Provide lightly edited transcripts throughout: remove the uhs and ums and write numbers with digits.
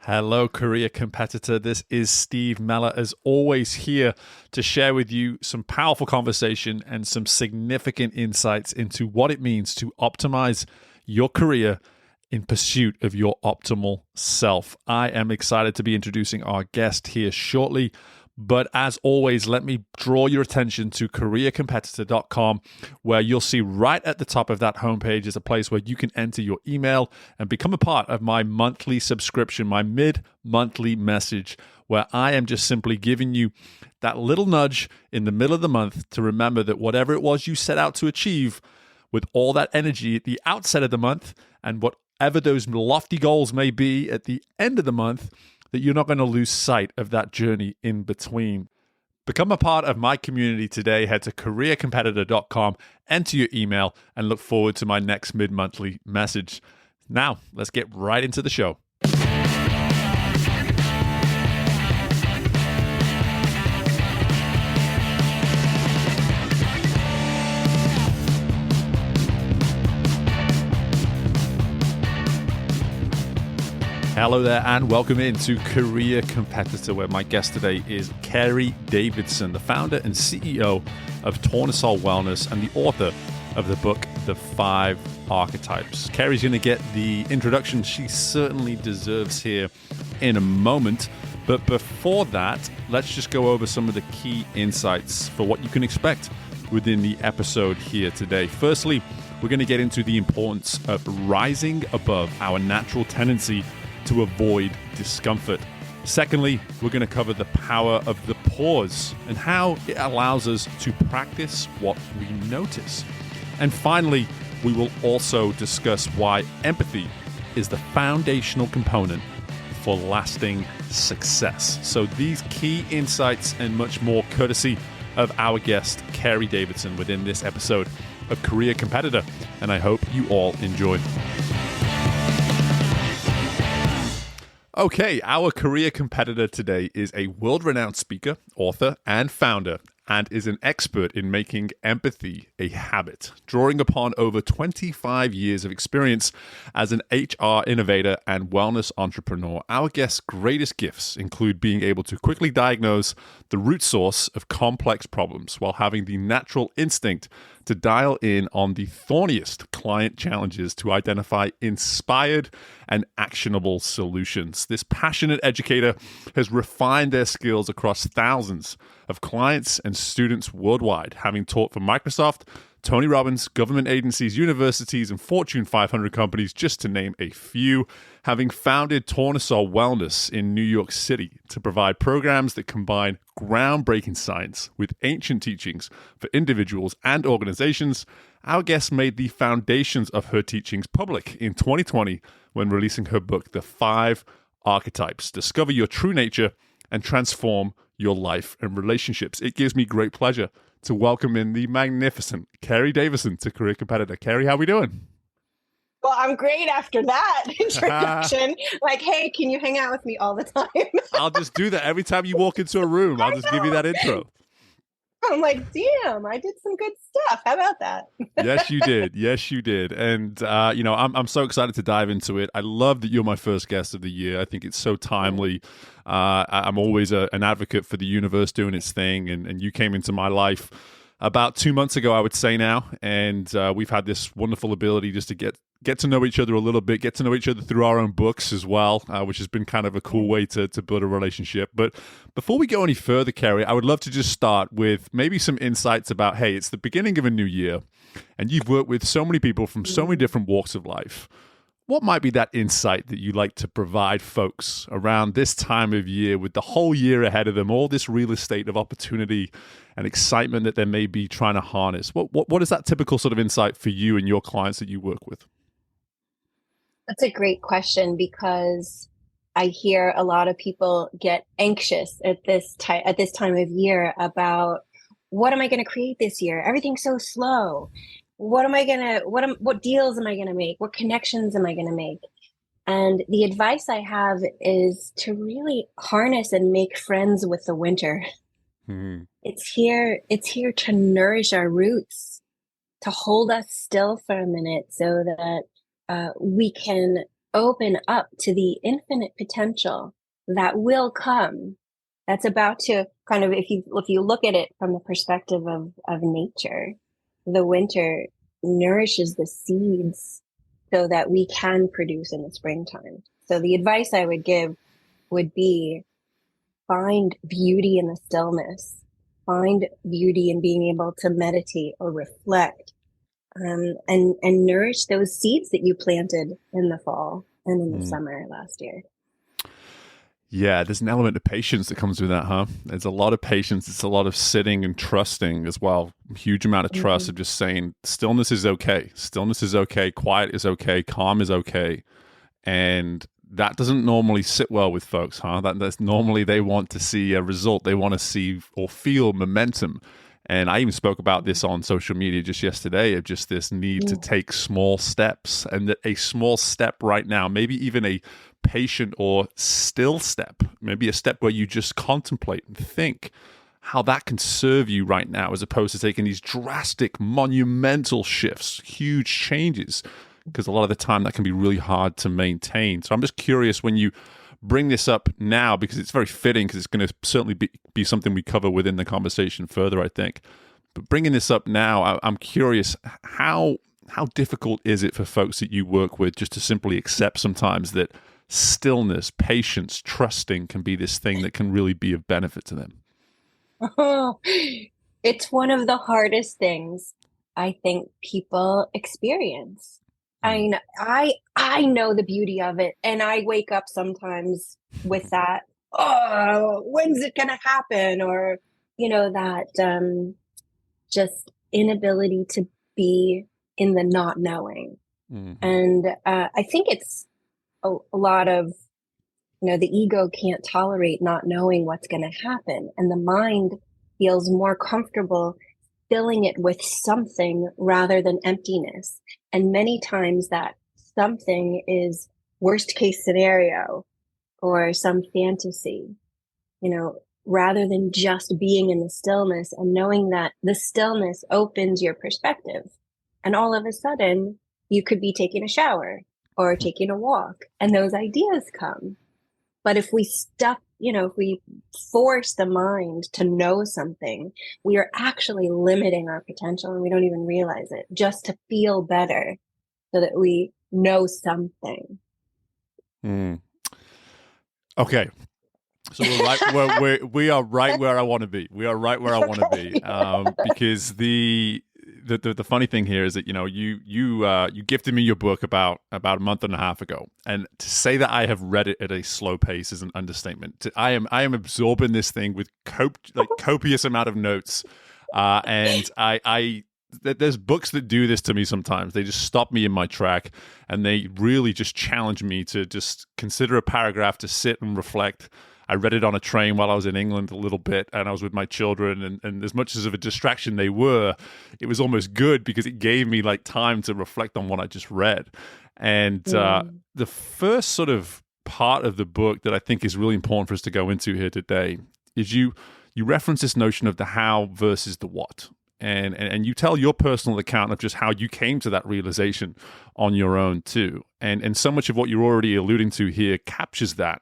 Hello, career competitor. This is Steve Meller, as always, here to share with you some powerful conversation and some significant insights into what it means to optimize your career in pursuit of your optimal self. I am excited to be introducing our guest here shortly. But as always, let me draw your attention to careercompetitor.com, where you'll see right at the top of that homepage is a place where you can enter your email and become a part of my monthly subscription, my mid-monthly message, where I am just simply giving you that little nudge in the middle of the month to remember that whatever it was you set out to achieve with all that energy at the outset of the month and whatever those lofty goals may be at the end of the month, that you're not going to lose sight of that journey in between. Become a part of my community today. Head to careercompetitor.com, enter your email, and look forward to my next mid-monthly message. Now, let's get right into the show. Hello there and welcome into Career Competitor, where my guest today is Carey Davidson, the founder and CEO of Tournesol Wellness and the author of the book, The FIVE Archetypes. Carey's going to get the introduction she certainly deserves here in a moment. But before that, let's just go over some of the key insights for what you can expect within the episode here today. Firstly, we're going to get into the importance of rising above our natural tendency to avoid discomfort. Secondly, we're going to cover the power of the pause and how it allows us to practice what we notice. And finally, we will also discuss why empathy is the foundational component for lasting success. So these key insights and much more courtesy of our guest, Carey Davidson, within this episode of Career Competitor. And I hope you all enjoy. Okay, our career competitor today is a world-renowned speaker, author, and founder, and is an expert in making empathy a habit, drawing upon over 25 years of experience as an HR innovator and wellness entrepreneur. Our guest's greatest gifts include being able to quickly diagnose the root source of complex problems while having the natural instinct to dial in on the thorniest client challenges to identify inspired and actionable solutions. This passionate educator has refined their skills across thousands of clients and students worldwide, having taught for Microsoft, Tony Robbins, government agencies, universities, and Fortune 500 companies, just to name a few, having founded Tournesol Wellness in New York City to provide programs that combine groundbreaking science with ancient teachings for individuals and organizations. Our guest made the foundations of her teachings public in 2020 when releasing her book, The FIVE Archetypes: Discover Your True Nature and Transform Your Life and Relationships. It gives me great pleasure to welcome in the magnificent Carey Davidson to Career Competitor. Carey, how are we doing? Well, I'm great after that introduction. Like, hey, can you hang out with me all the time? I'll just do that every time you walk into a room. I'll just give you that intro. I'm like, damn, I did some good stuff. How about that? Yes, you did. Yes, you did. And, I'm so excited to dive into it. I love that you're my first guest of the year. I think it's so timely. I'm always an advocate for the universe doing its thing. And you came into my life about 2 months ago, I would say now. And we've had this wonderful ability just to get to know each other a little bit, get to know each other through our own books as well, which has been kind of a cool way to build a relationship. But before we go any further, Carey, I would love to just start with maybe some insights about, hey, it's the beginning of a new year, and you've worked with so many people from so many different walks of life. What might be that insight that you like to provide folks around this time of year with the whole year ahead of them, all this real estate of opportunity and excitement that they may be trying to harness? What is that typical sort of insight for you and your clients that you work with? That's a great question, because I hear a lot of people get anxious at this time of year about, what am I going to create this year? Everything's so slow. What deals am I going to make? What connections am I going to make? And the advice I have is to really harness and make friends with the winter. Mm-hmm. It's here to nourish our roots, to hold us still for a minute so that we can open up to the infinite potential that will come, that's about to kind of, if you look at it from the perspective of nature, the winter nourishes the seeds so that we can produce in the springtime. So the advice I would give would be, find beauty in the stillness, find beauty in being able to meditate or reflect, and nourish those seeds that you planted in the fall and in the summer last year. Yeah, there's an element of patience that comes with that, huh? There's a lot of patience. It's a lot of sitting and trusting as well. Huge amount of trust of just saying stillness is okay. Stillness is okay. Quiet is okay. Calm is okay. And that doesn't normally sit well with folks, huh? That's normally they want to see a result. They want to see or feel momentum. And I even spoke about this on social media just yesterday, of just this need to take small steps, and that a small step right now, maybe even a patient or still step, maybe a step where you just contemplate and think how that can serve you right now, as opposed to taking these drastic, monumental shifts, huge changes, because a lot of the time that can be really hard to maintain. So I'm just curious, when you bring this up now, because it's very fitting, because it's going to certainly be something we cover within the conversation further, I think. But bringing this up now, I'm curious, how difficult is it for folks that you work with just to simply accept sometimes that stillness, patience, trusting can be this thing that can really be of benefit to them? Oh, it's one of the hardest things I think people experience. I know the beauty of it, and I wake up sometimes with that, oh, when's it gonna happen? Or, that just inability to be in the not knowing. And I think it's a lot of, the ego can't tolerate not knowing what's going to happen. And the mind feels more comfortable filling it with something rather than emptiness. And many times that something is worst case scenario or some fantasy, rather than just being in the stillness and knowing that the stillness opens your perspective. And all of a sudden, you could be taking a shower or taking a walk, and those ideas come. But if we if we force the mind to know something, we are actually limiting our potential, and we don't even realize it, just to feel better so that we know something. Okay. So we are right where I want to be. We are right where I want to be. Because the funny thing here is that you gifted me your book about a month and a half ago, and to say that I have read it at a slow pace is an understatement. I am absorbing this thing with copious amount of notes, and there's books that do this to me sometimes. They just stop me in my track, and they really just challenge me to just consider a paragraph, to sit and reflect. I read it on a train while I was in England a little bit, and I was with my children, and as much as of a distraction they were, it was almost good because it gave me time to reflect on what I just read. And the first sort of part of the book that I think is really important for us to go into here today is you reference this notion of the how versus the what. And you tell your personal account of just how you came to that realization on your own too. And so much of what you're already alluding to here captures that,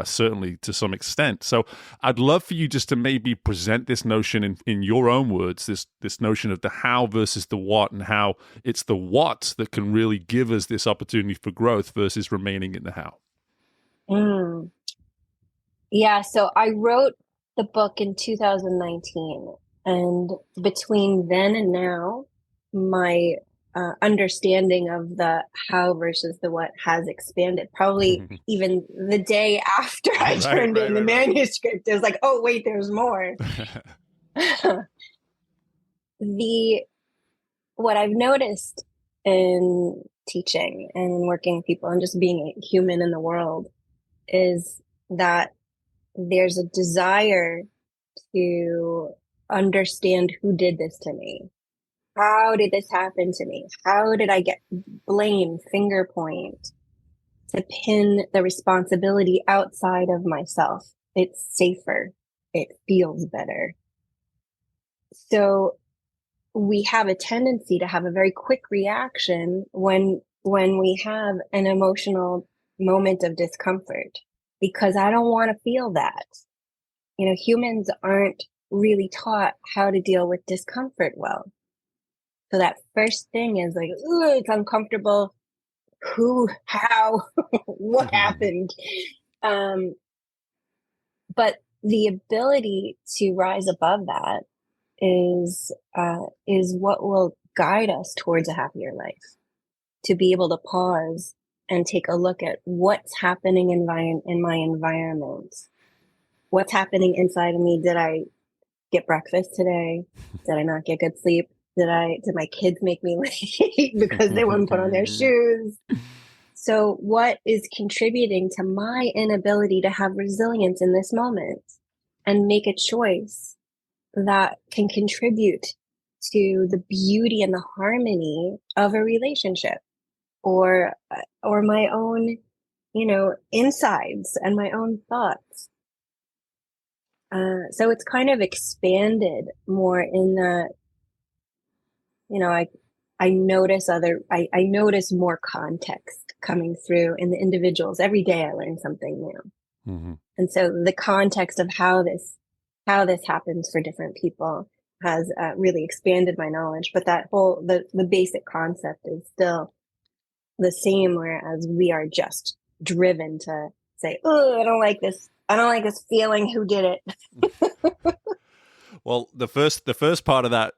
certainly to some extent. So I'd love for you just to maybe present this notion in your own words, this notion of the how versus the what, and how it's the what that can really give us this opportunity for growth versus remaining in the how. Yeah, so I wrote the book in 2019. And between then and now, my understanding of the how versus the what has expanded. Probably even the day after I turned in the manuscript, it was like, oh, wait, there's more. What I've noticed in teaching and working with people and just being a human in the world is that there's a desire to understand who did this to me. How did this happen to me? How did I get blame, finger point, to pin the responsibility outside of myself? It's safer. It feels better. So we have a tendency to have a very quick reaction when we have an emotional moment of discomfort because I don't want to feel that. Humans aren't really taught how to deal with discomfort well. So that first thing is like, ooh, it's uncomfortable. Who, how, what happened? But the ability to rise above that is what will guide us towards a happier life. To be able to pause and take a look at what's happening in my environment. What's happening inside of me? Did I get breakfast today? Did I not get good sleep? Did my kids make me late because they wouldn't put on their shoes? So what is contributing to my inability to have resilience in this moment and make a choice that can contribute to the beauty and the harmony of a relationship or my own, insides and my own thoughts. So it's kind of expanded more in that, I notice I notice more context coming through in the individuals. Every day I learn something new. Mm-hmm. And so the context of how this happens for different people has really expanded my knowledge. But that the basic concept is still the same, whereas we are just driven to say, oh, I don't like this feeling. Who did it? Well, the first part of that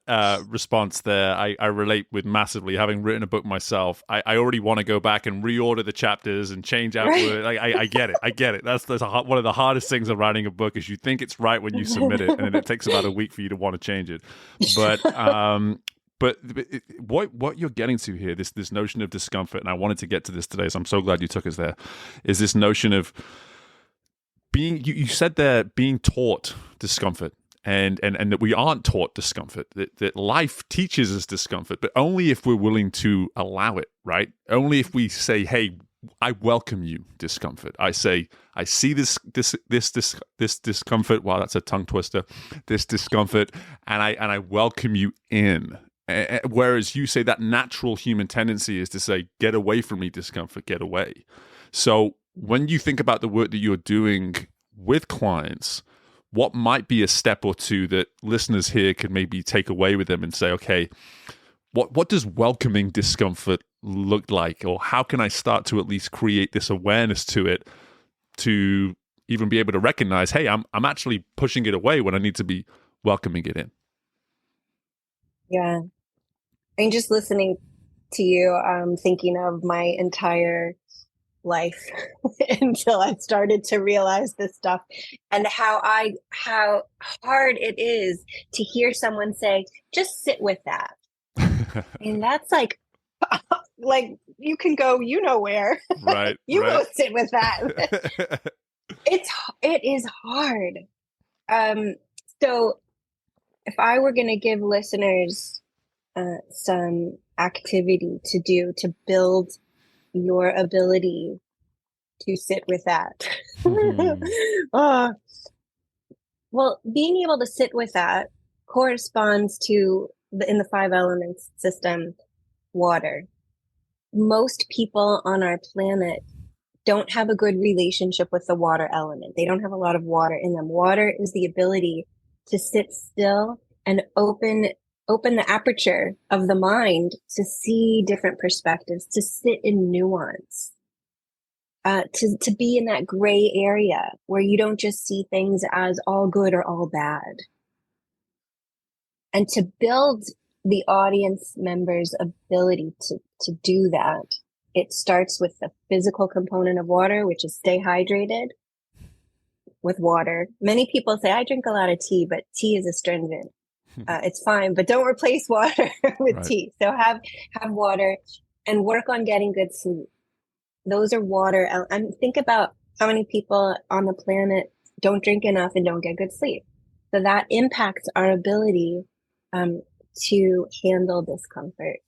response there, I relate with massively. Having written a book myself, I already want to go back and reorder the chapters and change out words. I get it. That's one of the hardest things of writing a book is you think it's right when you submit it, and then it takes about a week for you to want to change it. But what you're getting to here, this notion of discomfort, and I wanted to get to this today, so I'm so glad you took us there, is this notion of being, you said there, being taught discomfort. And that we aren't taught discomfort, that life teaches us discomfort, but only if we're willing to allow it, right? Only if we say, hey, I welcome you, discomfort. I say, I see this discomfort. Wow, that's a tongue twister. This discomfort, and I welcome you in. Whereas you say that natural human tendency is to say, get away from me, discomfort, get away. So when you think about the work that you're doing with clients, what might be a step or two that listeners here could maybe take away with them and say, okay, what does welcoming discomfort look like? Or how can I start to at least create this awareness to it to even be able to recognize, hey, I'm actually pushing it away when I need to be welcoming it in? Yeah. And just listening to you, I'm thinking of my entire life until I started to realize this stuff and how hard it is to hear someone say, just sit with that. And that's like you can go, where, right? Go sit with that. It is hard. So if I were going to give listeners some activity to do to build your ability to sit with that. Well, being able to sit with that corresponds to in the 5 elements system, water. Most people on our planet don't have a good relationship with the water element. They don't have a lot of water in them. Water is the ability to sit still and open the aperture of the mind to see different perspectives, to sit in nuance, to be in that gray area where you don't just see things as all good or all bad. And to build the audience members' ability to do that, it starts with the physical component of water, which is stay hydrated with water. Many people say, I drink a lot of tea, but tea is astringent. It's fine, but don't replace water with tea. So have water and work on getting good sleep. Those are water. And think about how many people on the planet don't drink enough and don't get good sleep. So that impacts our ability to handle discomfort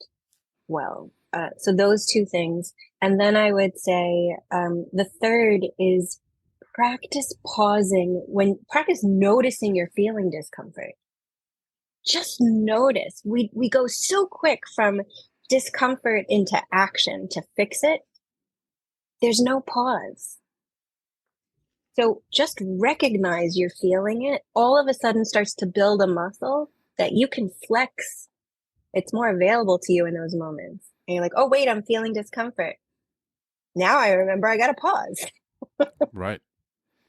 well. So those two things. And then I would say the third is practice practice noticing you're feeling discomfort. Just notice. We go so quick from discomfort into action to fix it. there's no pause. So just recognize you're feeling it. All of a sudden starts to build a muscle that you can flex. It's more available to you in those moments. And you're like, oh, wait, I'm feeling discomfort. Now I remember I got to pause. Right.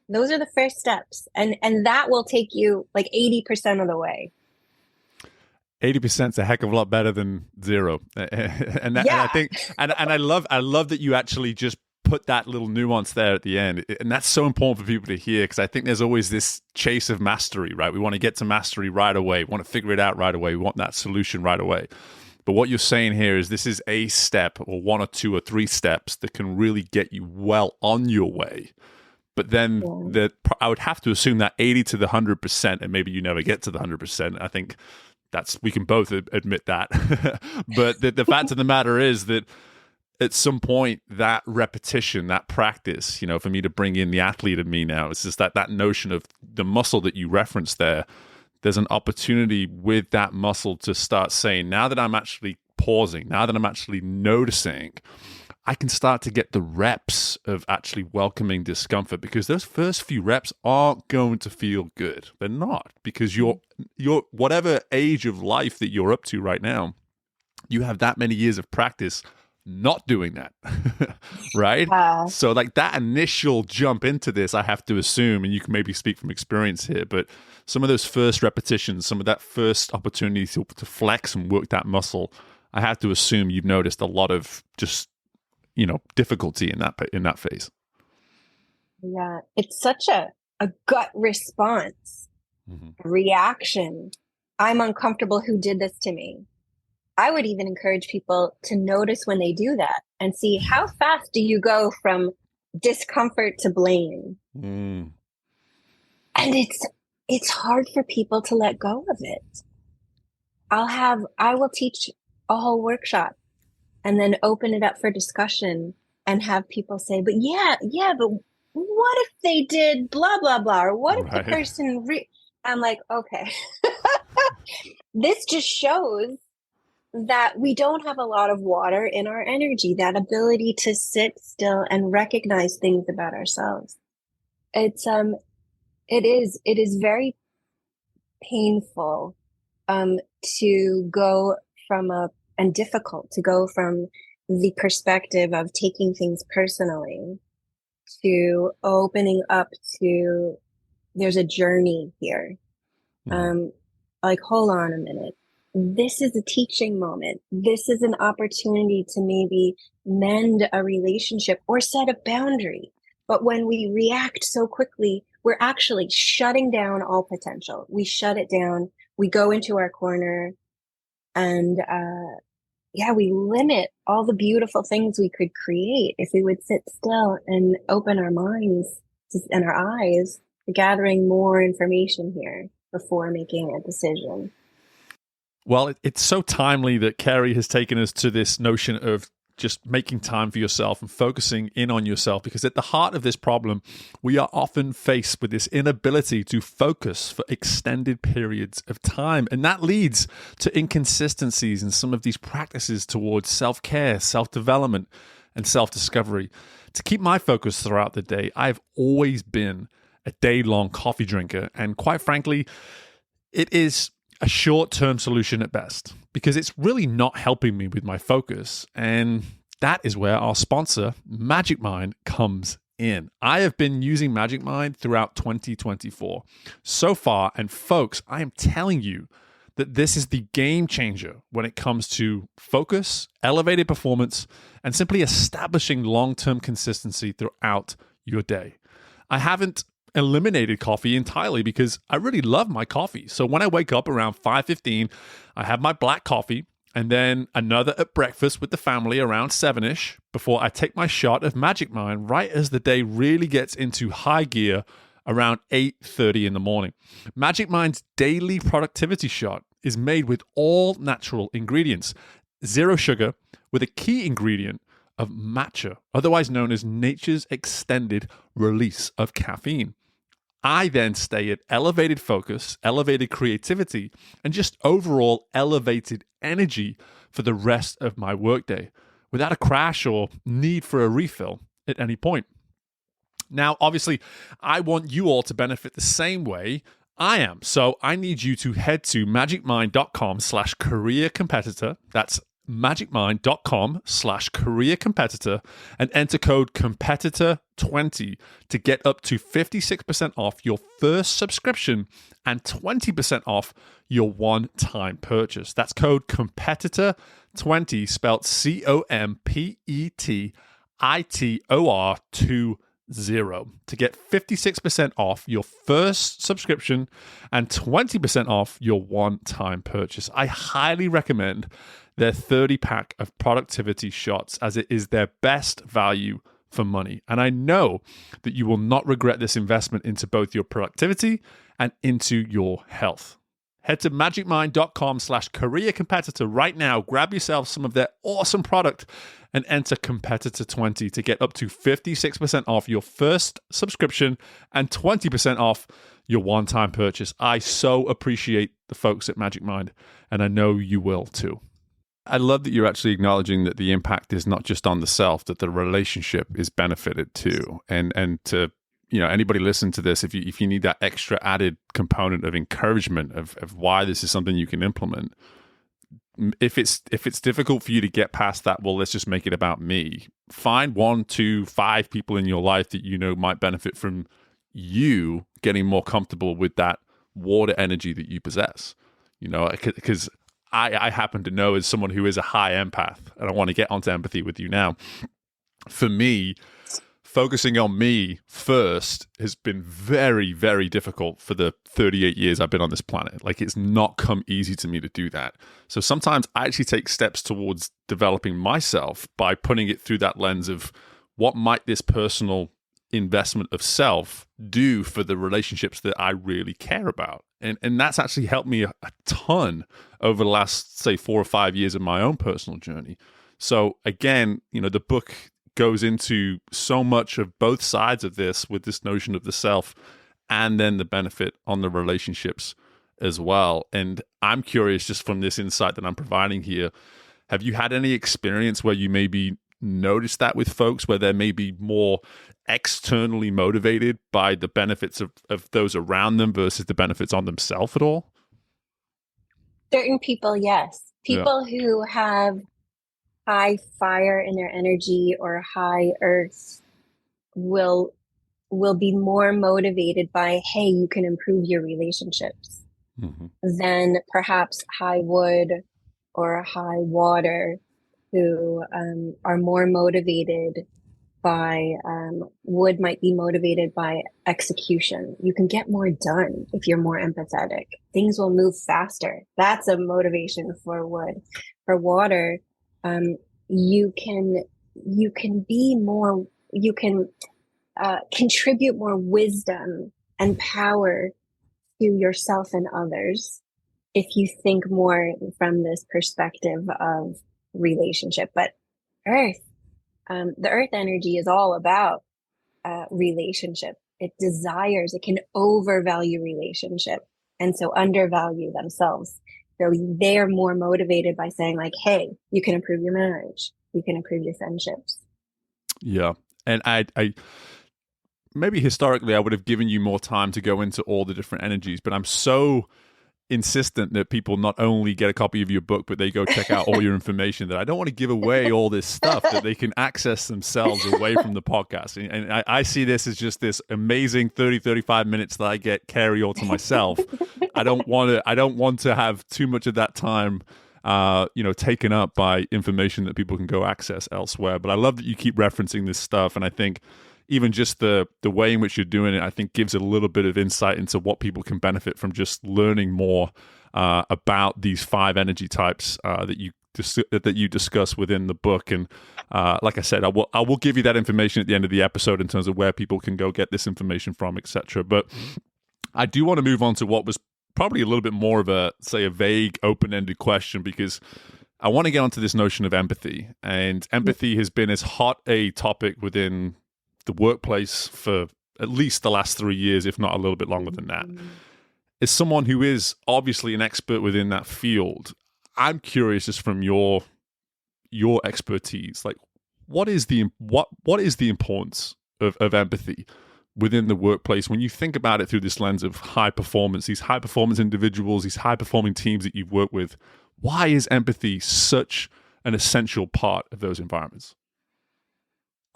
Those are the first steps. And that will take you like 80% of the way. 80% is a heck of a lot better than zero. And Yeah. I think, and I love that you actually just put that little nuance there at the end. And that's so important for people to hear, because I think there's always this chase of mastery, right? We want to get to mastery right away. We want to figure it out right away. We want that solution right away. But what you're saying here is this is a step, or one or two or three steps that can really get you well on your way. But then I would have to assume that 80 to the 100%, and maybe you never get to the 100%. I think we can both admit that. But the fact of the matter is that at some point, that repetition, that practice, for me to bring in the athlete in me now, it's just that notion of the muscle that you referenced there. There's an opportunity with that muscle to start saying, now that I'm actually pausing, now that I'm actually noticing, I can start to get the reps of actually welcoming discomfort, because those first few reps aren't going to feel good. They're not, because you're whatever age of life that you're up to right now, you have that many years of practice not doing that, right? So like that initial jump into this, I have to assume, and you can maybe speak from experience here, but some of those first repetitions, some of that first opportunity to flex and work that muscle, I have to assume you've noticed a lot of just, difficulty in that phase. Yeah, it's such a gut response, reaction. I'm uncomfortable. Who did this to me? I would even encourage people to notice when they do that and see how fast do you go from discomfort to blame. And it's hard for people to let go of it. I will teach a whole workshop and then open it up for discussion and have people say, but but what if they did blah, blah, blah? Or what if the person, I'm like, okay, this just shows that we don't have a lot of water in our energy, that ability to sit still and recognize things about ourselves. It is very painful to go and difficult to go from the perspective of taking things personally to opening up to there's a journey here. Like, hold on a minute. This is a teaching moment. This is an opportunity to maybe mend a relationship or set a boundary. But when we react so quickly, we're actually shutting down all potential. We shut it down. We go into our corner and, we limit all the beautiful things we could create if we would sit still and open our minds and our eyes to gathering more information here before making a decision. Well, it's so timely that Carey has taken us to this notion of just making time for yourself and focusing in on yourself, because at the heart of this problem, we are often faced with this inability to focus for extended periods of time. And that leads to inconsistencies in some of these practices towards self-care, self-development, and self-discovery. To keep my focus throughout the day, I've always been a day-long coffee drinker. And quite frankly, it is a short-term solution at best, because it's really not helping me with my focus. And that is where our sponsor, Magic Mind, comes in. I have been using Magic Mind throughout 2024 so far. And folks, I am telling you that this is the game changer when it comes to focus, elevated performance, and simply establishing long-term consistency throughout your day. I haven't eliminated coffee entirely because I really love my coffee. So when I wake up around 5:15, I have my black coffee and then another at breakfast with the family around 7-ish before I take my shot of Magic Mind right as the day really gets into high gear around 8:30 in the morning. Magic Mind's daily productivity shot is made with all natural ingredients, zero sugar, with a key ingredient of matcha, otherwise known as nature's extended release of caffeine. I then stay at elevated focus, elevated creativity, and just overall elevated energy for the rest of my workday without a crash or need for a refill. at any point. Now, obviously, I want you all to benefit the same way I am. So I need you to head to magicmind.com/career competitor. That's magicmind.com/career competitor and enter code competitor20 to get up to 56% off your first subscription and 20% off your one-time purchase. That's code competitor20, spelled COMPETITOR20 to get 56% off your first subscription and 20% off your one-time purchase. I highly recommend their 30-pack of productivity shots, as it is their best value for money. And I know that you will not regret this investment into both your productivity and into your health. Head to magicmind.com/career competitor right now. Grab yourself some of their awesome product and enter competitor20 to get up to 56% off your first subscription and 20% off your one-time purchase. I so appreciate the folks at Magic Mind, and I know you will too. I love that you're actually acknowledging that the impact is not just on the self, that the relationship is benefited too. And to anybody listen to this, if you need that extra added component of encouragement of why this is something you can implement, if it's difficult for you to get past that, well, let's just make it about me. Find 1, 2, 5 people in your life that you know might benefit from you getting more comfortable with that water energy that you possess. Because I happen to know, as someone who is a high empath, and I want to get onto empathy with you now. For me, focusing on me first has been very, very difficult for the 38 years I've been on this planet. Like, it's not come easy to me to do that. So sometimes I actually take steps towards developing myself by putting it through that lens of what might this personal investment of self do for the relationships that I really care about. And that's actually helped me a ton over the last, say, 4 or 5 years of my own personal journey. So again, the book goes into so much of both sides of this, with this notion of the self and then the benefit on the relationships as well. And I'm curious, just from this insight that I'm providing here, have you had any experience where you maybe noticed that with folks, where they're maybe more externally motivated by the benefits of those around them versus the benefits on themselves at all? Certain people, yes. People who have high fire in their energy or high earth will be more motivated by, hey, you can improve your relationships, than perhaps high wood or high water, who are more motivated by wood might be motivated by execution. You can get more done if you're more empathetic. Things will move faster. That's a motivation for wood. For water, you can be more, you can contribute more wisdom and power to yourself and others if you think more from this perspective of relationship. But earth, the earth energy is all about relationship. It desires, it can overvalue relationship, and so undervalue themselves. So they're more motivated by saying, like, hey, you can improve your marriage, you can improve your friendships. Yeah. And I maybe historically I would have given you more time to go into all the different energies, but I'm so insistent that people not only get a copy of your book, but they go check out all your information, that I don't want to give away all this stuff that they can access themselves away from the podcast. And I see this as just this amazing 35 minutes that I get Carey all to myself. I don't want to have too much of that time taken up by information that people can go access elsewhere. But I love that you keep referencing this stuff, and I think even just the way in which you're doing it, I think gives a little bit of insight into what people can benefit from just learning more about these 5 energy types that you discuss within the book. And like I said, I will give you that information at the end of the episode in terms of where people can go get this information from, etc. But I do want to move on to what was probably a little bit more of a vague, open-ended question, because I want to get onto this notion of empathy. And empathy has been as hot a topic within the workplace for at least the last 3 years, if not a little bit longer than that. As someone who is obviously an expert within that field, I'm curious, just from your expertise, like, what is the importance of empathy within the workplace when you think about it through this lens of high performance, these high performance individuals, these high performing teams that you've worked with? Why is empathy such an essential part of those environments?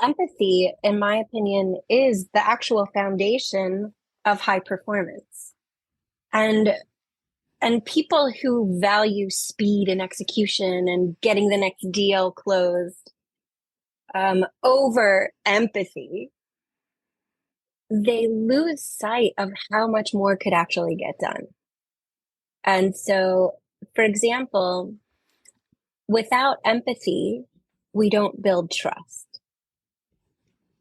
Empathy, in my opinion, is the actual foundation of high performance. And people who value speed and execution and getting the next deal closed over empathy, they lose sight of how much more could actually get done. And so, for example, without empathy, we don't build trust,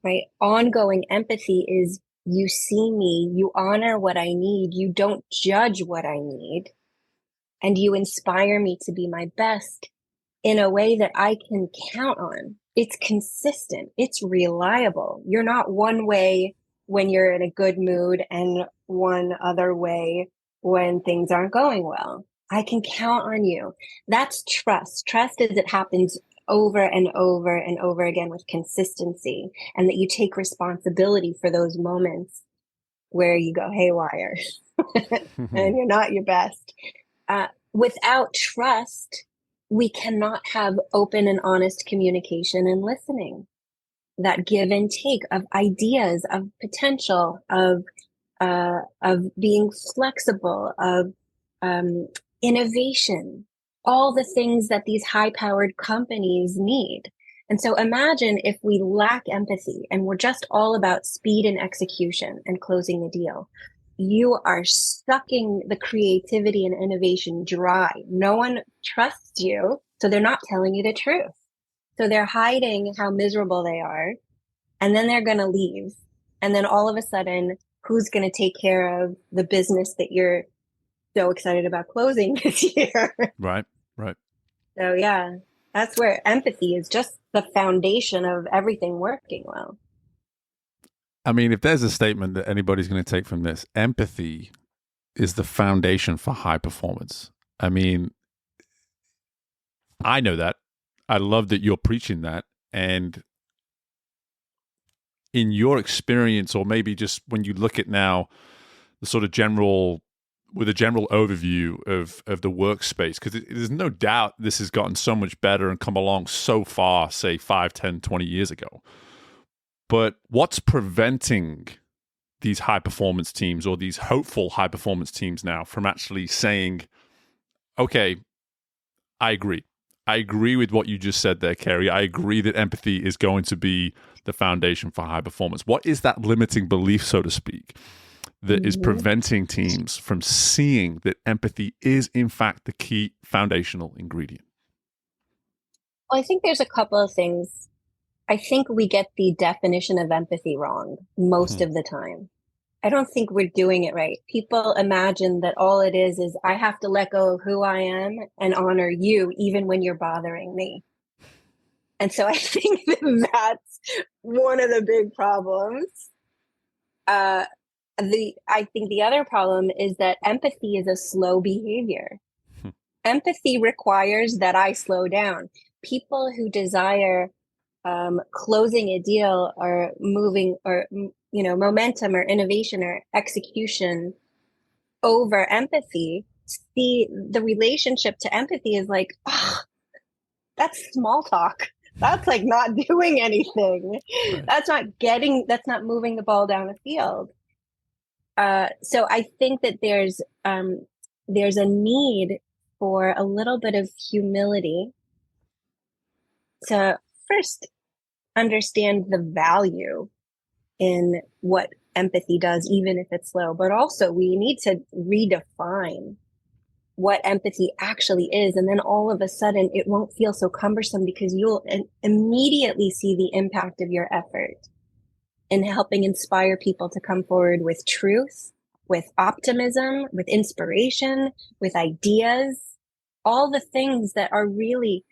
right? Ongoing empathy is you see me, you honor what I need, you don't judge what I need, and you inspire me to be my best in a way that I can count on. It's consistent, it's reliable. You're not one way when you're in a good mood and one other way when things aren't going well. I can count on you. That's trust. Trust is it happens over and over and over again with consistency, and that you take responsibility for those moments where you go haywire and you're not your best. Without trust, we cannot have open and honest communication and listening. That give and take of ideas, of potential, of being flexible, of innovation, all the things that these high-powered companies need. And so imagine if we lack empathy and we're just all about speed and execution and closing the deal. You are sucking the creativity and innovation dry. No one trusts you, so they're not telling you the truth. So they're hiding how miserable they are, and then they're going to leave. And then all of a sudden, who's going to take care of the business that you're so excited about closing this year? Right. So yeah, that's where empathy is just the foundation of everything working well. I mean, if there's a statement that anybody's going to take from this, empathy is the foundation for high performance. I mean, I know that. I love that you're preaching that. And in your experience, or maybe just when you look at now the sort of general overview of the workspace, because there's no doubt this has gotten so much better and come along so far, say 5, 10, 20 years ago. But what's preventing these high performance teams or these hopeful high performance teams now from actually saying, okay, I agree with what you just said there, Carey. I agree that empathy is going to be the foundation for high performance. What is that limiting belief, so to speak, that is preventing teams from seeing that empathy is, in fact, the key foundational ingredient? Well, I think there's a couple of things. I think we get the definition of empathy wrong most of the time. I don't think we're doing it right. People imagine that all it is I have to let go of who I am and honor you even when you're bothering me. And so I think that's one of the big problems. I think the other problem is that empathy is a slow behavior. Empathy requires that I slow down. People who desire closing a deal or moving or momentum or innovation or execution over empathy, see the relationship to empathy is like, oh, that's small talk. That's like not doing anything. Right. That's not moving the ball down the field. So I think that there's a need for a little bit of humility to first understand the value in what empathy does, even if it's slow, but also we need to redefine what empathy actually is. And then all of a sudden it won't feel so cumbersome because you'll immediately see the impact of your effort in helping inspire people to come forward with truth, with optimism, with inspiration, with ideas, all the things that are really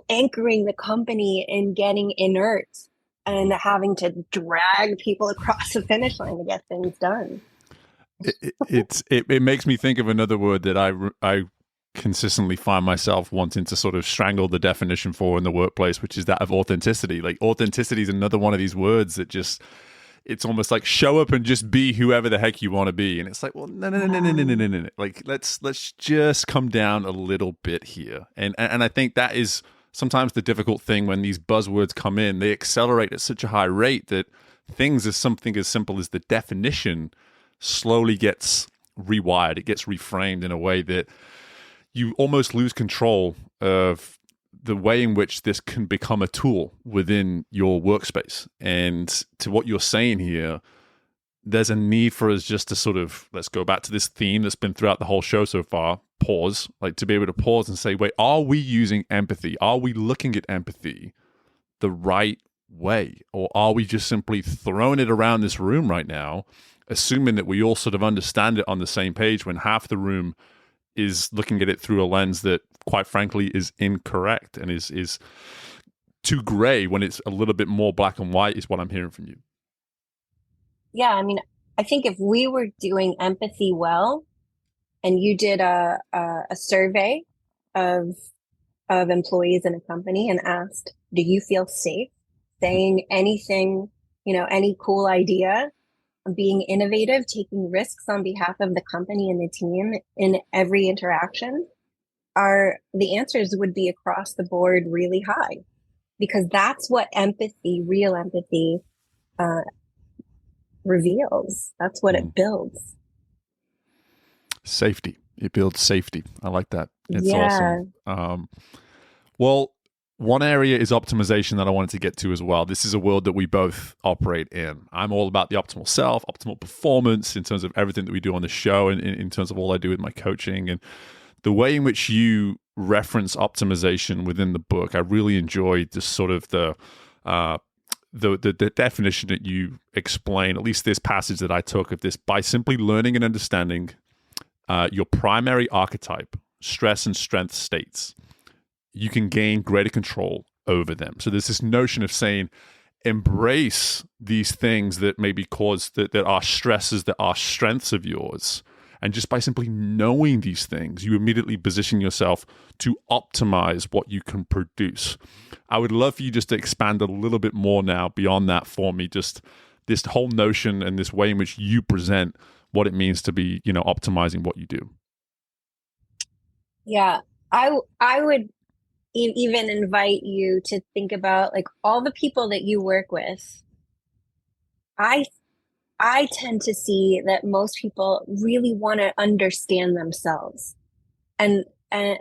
anchoring the company in getting inert and having to drag people across the finish line to get things done. It makes me think of another word that I consistently find myself wanting to sort of strangle the definition for in the workplace, which is that of authenticity. Like authenticity is another one of these words that just, it's almost like show up and just be whoever the heck you want to be. And it's like, well, no. Like let's just come down a little bit here. And I think that is sometimes the difficult thing when these buzzwords come in. They accelerate at such a high rate that things as something as simple as the definition slowly gets rewired. It gets reframed in a way that you almost lose control of the way in which this can become a tool within your workspace. And to what you're saying here, there's a need for us just to sort of, let's go back to this theme that's been throughout the whole show so far, pause, like to be able to pause and say, wait, are we using empathy? Are we looking at empathy the right way? Or are we just simply throwing it around this room right now, assuming that we all sort of understand it on the same page when half the room is looking at it through a lens that, quite frankly, is incorrect and is too gray when it's a little bit more black and white, is what I'm hearing from you. Yeah, I mean, I think if we were doing empathy well, and you did a survey of employees in a company and asked, do you feel safe saying anything, any cool idea, being innovative, taking risks on behalf of the company and the team in every interaction, the answers would be across the board really high, because that's what empathy, real empathy, reveals. That's what it builds. Safety. It builds safety. I like that. It's awesome. Well, one area is optimization that I wanted to get to as well. This is a world that we both operate in. I'm all about the optimal self, optimal performance in terms of everything that we do on the show and in terms of all I do with my coaching. And the way in which you reference optimization within the book, I really enjoyed this sort of the definition that you explain, at least this passage that I took of this: by simply learning and understanding your primary archetype, stress and strength states, you can gain greater control over them. So there's this notion of saying, embrace these things that maybe cause that are stresses, that are strengths of yours. And just by simply knowing these things, you immediately position yourself to optimize what you can produce. I would love for you just to expand a little bit more now beyond that for me, just this whole notion and this way in which you present what it means to be, optimizing what you do. Yeah, I would even invite you to think about like all the people that you work with. I tend to see that most people really want to understand themselves and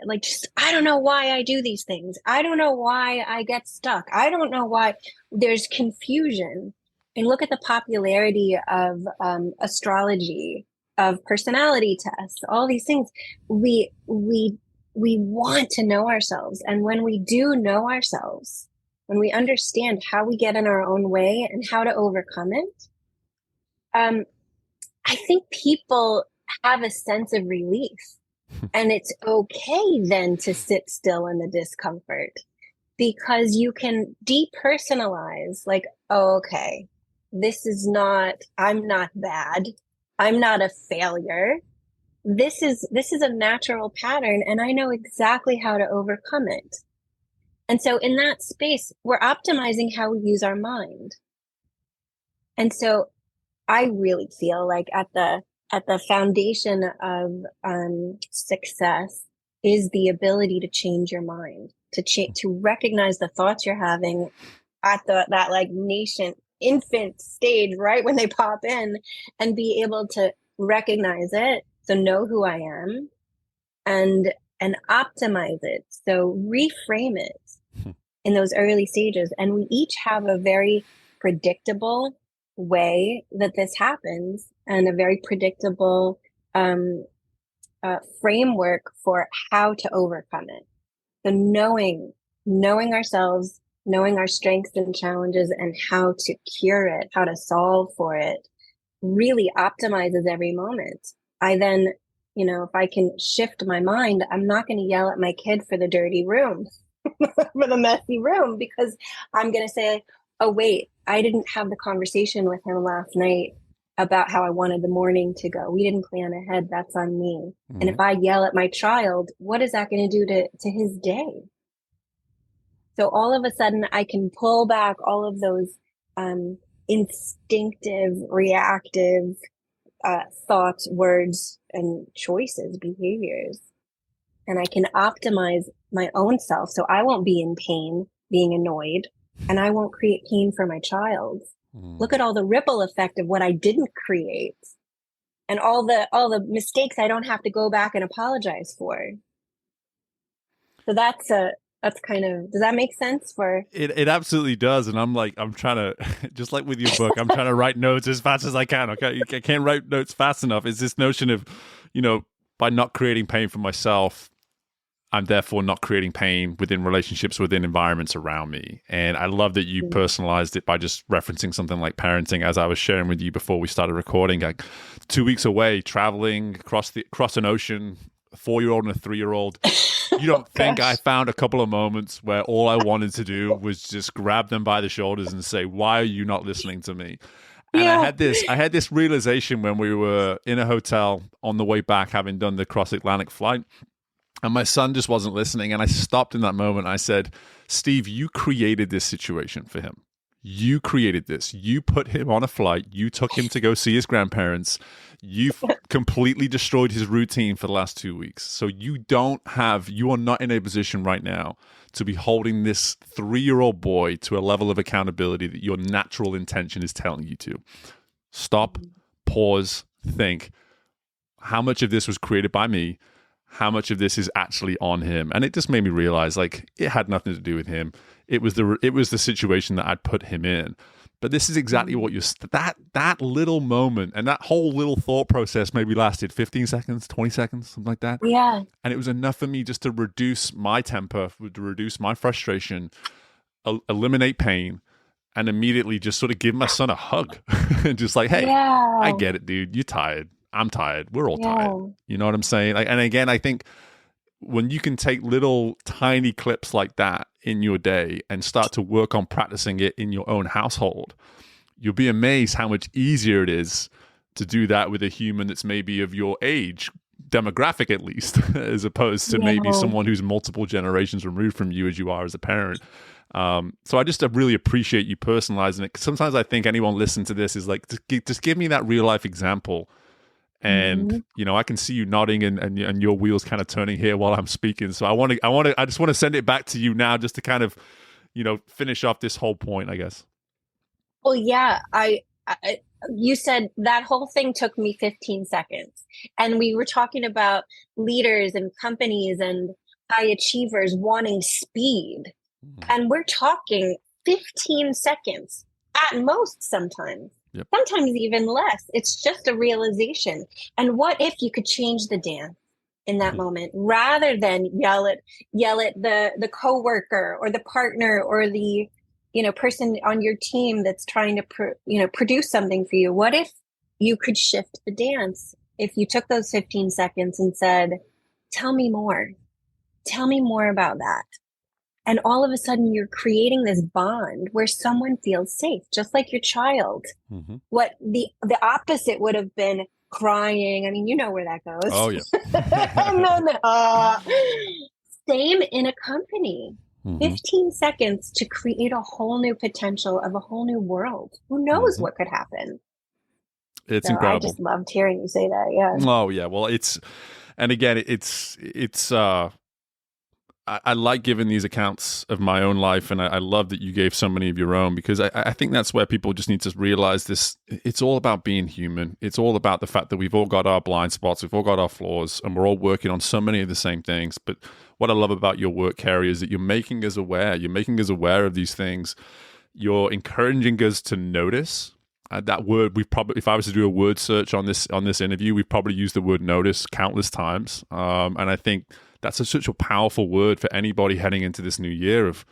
like, just, I don't know why I do these things. I don't know why I get stuck. I don't know why there's confusion. And look at the popularity of astrology, of personality tests, all these things. We want to know ourselves. And when we do know ourselves, when we understand how we get in our own way and how to overcome it, I think people have a sense of relief. And it's okay then to sit still in the discomfort, because you can depersonalize, like, oh, okay, I'm not bad. I'm not a failure. This is a natural pattern, and I know exactly how to overcome it. And so in that space, we're optimizing how we use our mind. And so I really feel like at the foundation of success is the ability to change your mind, to recognize the thoughts you're having at that like nascent infant stage, right when they pop in, and be able to recognize it, so know who I am, and optimize it, so reframe it in those early stages. And we each have a very predictable way that this happens, and a very predictable framework for how to overcome it. So knowing ourselves, knowing our strengths and challenges, and how to cure it, how to solve for it, really optimizes every moment. I then, if I can shift my mind, I'm not going to yell at my kid for the dirty room, for the messy room, because I'm going to say, oh, wait, I didn't have the conversation with him last night about how I wanted the morning to go. We didn't plan ahead. That's on me. And if Mhm. I yell at my child, what is that going to do to his day? So all of a sudden I can pull back all of those um, instinctive, reactive thoughts, words, and choices, behaviors. And I can optimize my own self so I won't be in pain, being annoyed, and I won't create pain for my child. Look Mm. at all the ripple effect of what I didn't create and all the mistakes I don't have to go back and apologize for. So that's kind of, does that make sense for? It absolutely does, and I'm trying to just like with your book, I'm trying to write notes as fast as I can. Okay, I can't write notes fast enough. It's this notion of, by not creating pain for myself, I'm therefore not creating pain within relationships, within environments around me. And I love that you personalized it by just referencing something like parenting. As I was sharing with you before we started recording, like 2 weeks away, traveling across an ocean, a 4-year-old and a 3-year-old. You don't think I found a couple of moments where all I wanted to do was just grab them by the shoulders and say, "Why are you not listening to me?" And Yeah. I had this realization when we were in a hotel on the way back, having done the cross Atlantic flight. And my son just wasn't listening. And I stopped in that moment. I said, "Steve, you created this situation for him. You created this. You put him on a flight. You took him to go see his grandparents. You've completely destroyed his routine for the last 2 weeks. So you are not in a position right now to be holding this 3-year-old boy to a level of accountability that your natural intention is telling you to. Stop, pause, think. How much of this was created by me? How much of this is actually on him?" And it just made me realize, like, it had nothing to do with him. It was the situation that I'd put him in. But this is exactly what that little moment and that whole little thought process maybe lasted 15 seconds, 20 seconds, something like that. Yeah. And it was enough for me just to reduce my temper, to reduce my frustration, eliminate pain, and immediately just sort of give my son a hug. And just like, "Hey, I Yeah. get it, dude. You're tired. I'm tired. We're all tired." Yeah. You know what I'm saying? And again, I think when you can take little tiny clips like that in your day and start to work on practicing it in your own household, you'll be amazed how much easier it is to do that with a human that's maybe of your age demographic, at least, as opposed to maybe Yeah. someone who's multiple generations removed from you as you are as a parent. So I just really appreciate you personalizing it. 'Cause sometimes I think anyone listening to this is like, just give me that real life example. And I can see you nodding and your wheels kind of turning here while I'm speaking. So I just want to send it back to you now, just to kind of finish off this whole point, I guess. Well, yeah, you said that whole thing took me 15 seconds. And we were talking about leaders and companies and high achievers wanting speed. And we're talking 15 seconds at most sometimes. Yep. Sometimes even less. It's just a realization. And what if you could change the dance in that moment rather than yell at the coworker or the partner or the person on your team that's trying to produce something for you? What if you could shift the dance? If you took those 15 seconds and said, "Tell me more. Tell me more about that." And all of a sudden you're creating this bond where someone feels safe, just like your child. Mm-hmm. What the opposite would have been crying. I mean, you know where that goes. Oh, yeah. And then, same in a company. 15 seconds to create a whole new potential of a whole new world. Who knows what could happen? It's So incredible. I just loved hearing you say that. Yeah. Oh, yeah. Well, and again, I like giving these accounts of my own life, and I love that you gave so many of your own, because I think that's where people just need to realize this. It's all about being human. It's all about the fact that we've all got our blind spots, we've all got our flaws, and we're all working on so many of the same things. But what I love about your work, Carey, is that you're making us aware. You're making us aware of these things. You're encouraging us to notice. That word, if I was to do a word search on this interview, we've probably used the word notice countless times. And I think that's such a powerful word for anybody heading into this new year of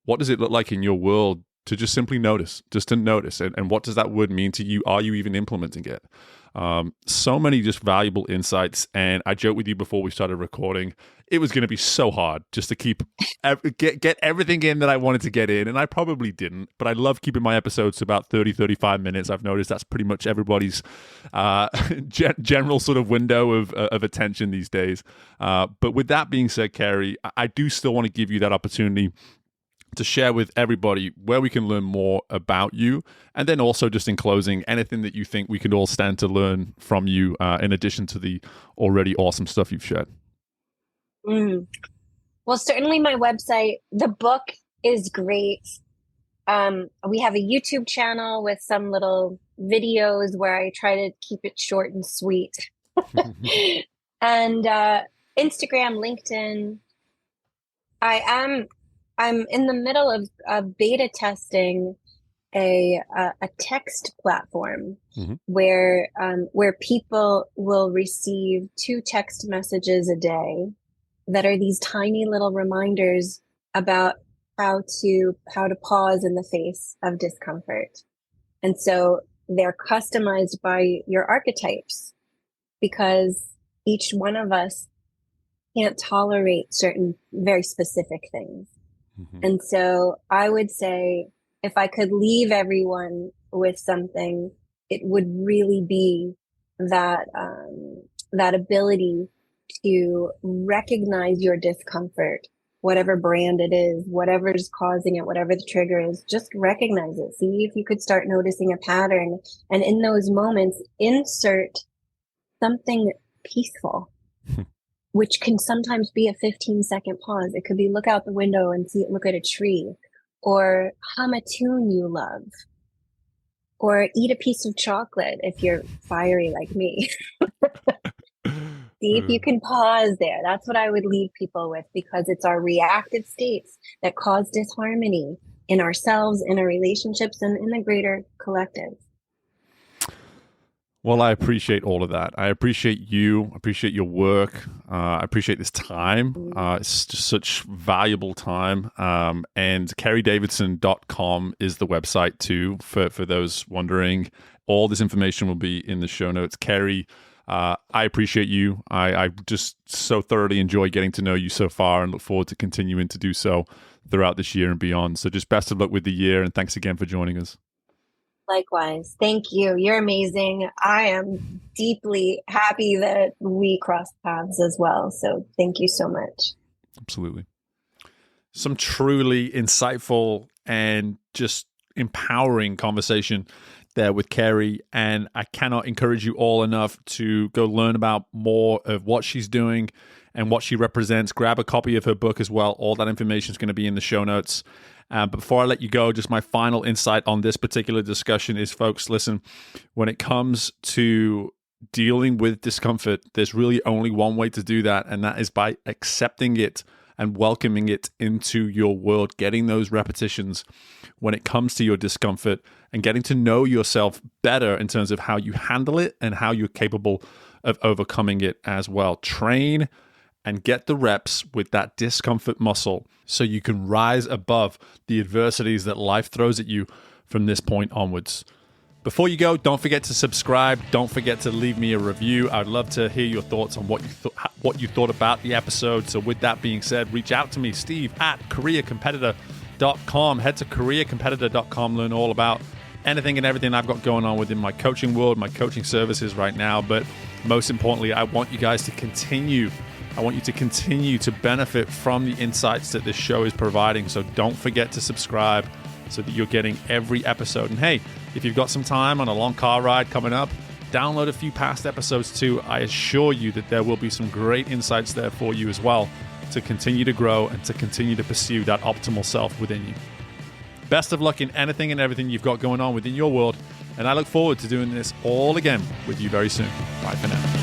what does it look like in your world to just simply notice, just to notice. And what does that word mean to you? Are you even implementing it? So many just valuable insights. And I joked with you before we started recording, it was going to be so hard just to get everything in that I wanted to get in. And I probably didn't, but I love keeping my episodes to about 30, 35 minutes. I've noticed that's pretty much everybody's general sort of window of attention these days. But with that being said, Carey, I do still want to give you that opportunity to share with everybody where we can learn more about you. And then also just in closing, anything that you think we could all stand to learn from you in addition to the already awesome stuff you've shared. Well, certainly my website, the book is great. We have a YouTube channel with some little videos where I try to keep it short and sweet. And Instagram, LinkedIn. I'm in the middle of beta testing a text platform where people will receive 2 text messages a day that are these tiny little reminders about how to pause in the face of discomfort. And so they're customized by your archetypes, because each one of us can't tolerate certain very specific things. And so I would say, if I could leave everyone with something, it would really be that ability to recognize your discomfort, whatever brand it is, whatever is causing it, whatever the trigger is, just recognize it. See if you could start noticing a pattern. And in those moments, insert something peaceful. Which can sometimes be a 15-second pause. It could be look out the window and look at a tree, or hum a tune you love, or eat a piece of chocolate if you're fiery like me. See if you can pause there. That's what I would leave people with, because it's our reactive states that cause disharmony in ourselves, in our relationships, and in the greater collective. Well, I appreciate all of that. I appreciate you. I appreciate your work. I appreciate this time. It's just such valuable time. And CareyDavidson.com is the website too, for those wondering. All this information will be in the show notes. Carey, I appreciate you. I just so thoroughly enjoy getting to know you so far, and look forward to continuing to do so throughout this year and beyond. So just best of luck with the year, and thanks again for joining us. Likewise. Thank you. You're amazing. I am deeply happy that we crossed paths as well. So thank you so much. Absolutely. Some truly insightful and just empowering conversation there with Carey. And I cannot encourage you all enough to go learn about more of what she's doing and what she represents. Grab a copy of her book as well. All that information is going to be in the show notes. But before I let you go, just my final insight on this particular discussion is, folks, listen, when it comes to dealing with discomfort, there's really only one way to do that, and that is by accepting it and welcoming it into your world, getting those repetitions when it comes to your discomfort, and getting to know yourself better in terms of how you handle it and how you're capable of overcoming it as well. Train and get the reps with that discomfort muscle so you can rise above the adversities that life throws at you from this point onwards. Before you go, don't forget to subscribe. Don't forget to leave me a review. I'd love to hear your thoughts on what you thought about the episode. So with that being said, reach out to me, steve@careercompetitor.com. Head to careercompetitor.com, learn all about anything and everything I've got going on within my coaching world, my coaching services right now. But most importantly, I want you guys to continue to benefit from the insights that this show is providing. So don't forget to subscribe so that you're getting every episode. And hey, if you've got some time on a long car ride coming up, download a few past episodes too. I assure you that there will be some great insights there for you as well to continue to grow and to continue to pursue that optimal self within you. Best of luck in anything and everything you've got going on within your world. And I look forward to doing this all again with you very soon. Bye for now.